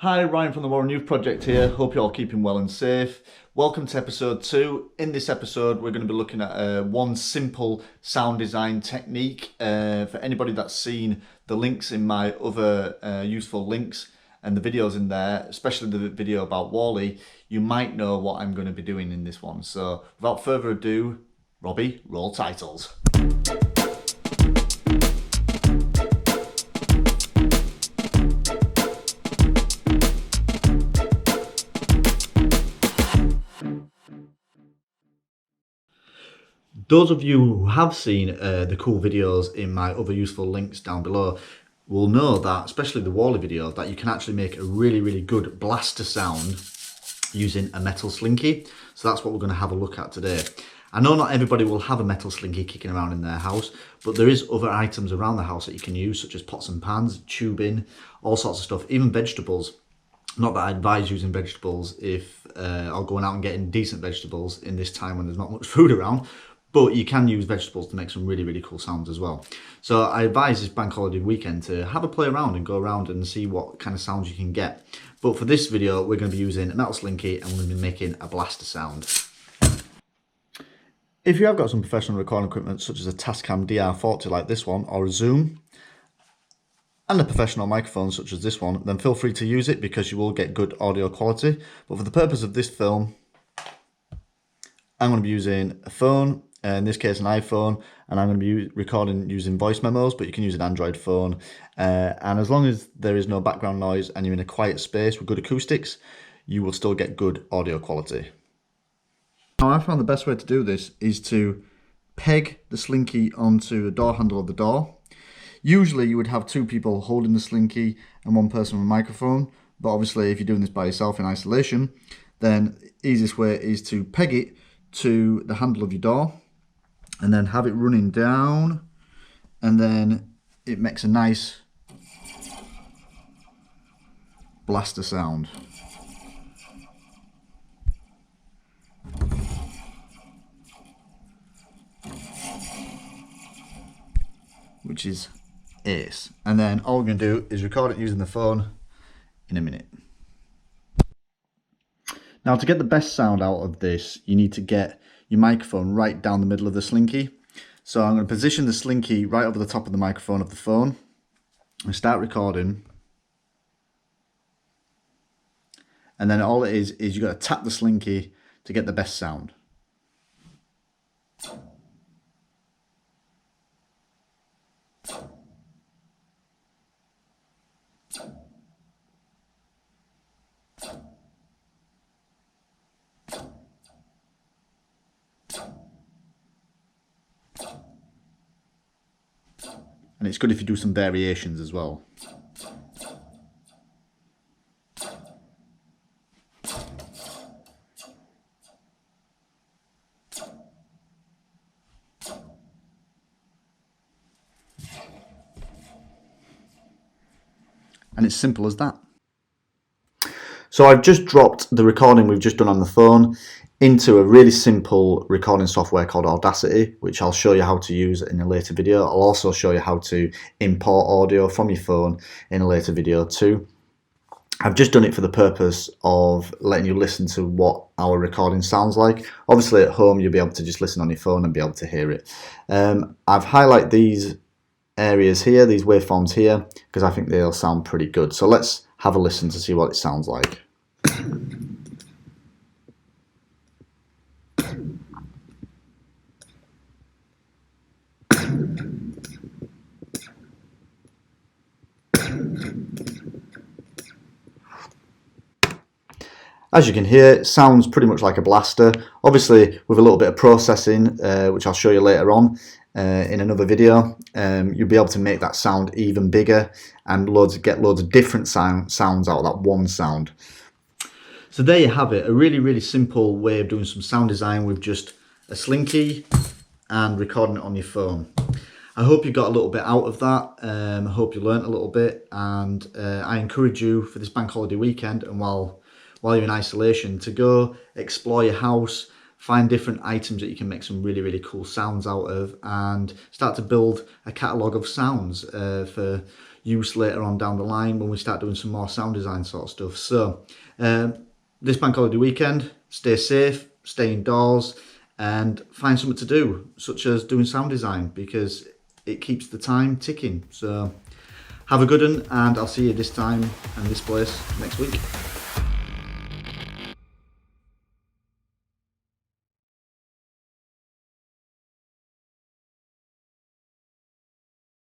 Hi, Ryan from the Warren Youth Project here. Hope you're all keeping well and safe. Welcome to episode 2. In this episode, we're going to be looking at one simple sound design technique. For anybody that's seen the links in my other useful links and the videos in there, especially the video about Wall-E, you might know what I'm going to be doing in this one. So without further ado, Robbie, roll titles. Those of you who have seen the cool videos in my other useful links down below will know that, especially the Wall-E video, that you can actually make a really good blaster sound using a metal slinky. So that's what we're going to have a look at today. I know not everybody will have a metal slinky kicking around in their house, but there is other items around the house that you can use, such as pots and pans, tubing, all sorts of stuff, even vegetables. Not that I advise using vegetables if or going out and getting decent vegetables in this time when there's not much food around. But you can use vegetables to make some really cool sounds as well. So I advise this bank holiday weekend to have a play around and go around and see what kind of sounds you can get. But for this video, we're going to be using a metal slinky and we're going to be making a blaster sound. If you have got some professional recording equipment such as a Tascam DR40 like this one, or a Zoom, and a professional microphone such as this one, then feel free to use it because you will get good audio quality. But for the purpose of this film, I'm going to be using a phone, in this case an iPhone, and I'm going to be recording using voice memos, but you can use an Android phone. And as long as there is no background noise and you're in a quiet space with good acoustics, you will still get good audio quality. Now I found the best way to do this is to peg the slinky onto the door handle of the door. Usually you would have two people holding the slinky and one person with a microphone, but obviously if you're doing this by yourself in isolation, then the easiest way is to peg it to the handle of your door and then have it running down, and then it makes a nice blaster sound. Which is ace. And then all we're going to do is record it using the phone in a minute. Now to get the best sound out of this, you need to get your microphone right down the middle of the slinky. So I'm going to position the slinky right over the top of the microphone of the phone and start recording. And then all it is you've got to tap the slinky to get the best sound. And it's good if you do some variations as well. And it's simple as that. So I've just dropped the recording we've just done on the phone into a really simple recording software called Audacity, which I'll show you how to use in a later video. I'll also show you how to import audio from your phone in a later video too. I've just done it for the purpose of letting you listen to what our recording sounds like. Obviously at home you'll be able to just listen on your phone and be able to hear it. I've highlighted these areas here, these waveforms here, because I think they'll sound pretty good. So let's have a listen to see what it sounds like. As you can hear, it sounds pretty much like a blaster. Obviously, with a little bit of processing, which I'll show you later on in another video, you'll be able to make that sound even bigger and get loads of different sounds out of that one sound. So there you have it, a really simple way of doing some sound design with just a slinky and recording it on your phone. I hope you got a little bit out of that. I hope you learnt a little bit, and I encourage you for this bank holiday weekend and while you're in isolation to go explore your house, find different items that you can make some really cool sounds out of, and start to build a catalogue of sounds for use later on down the line when we start doing some more sound design sort of stuff. So this bank holiday weekend, stay safe, stay indoors, and find something to do, such as doing sound design, because it keeps the time ticking. So have a good one, and I'll see you this time and this place next week.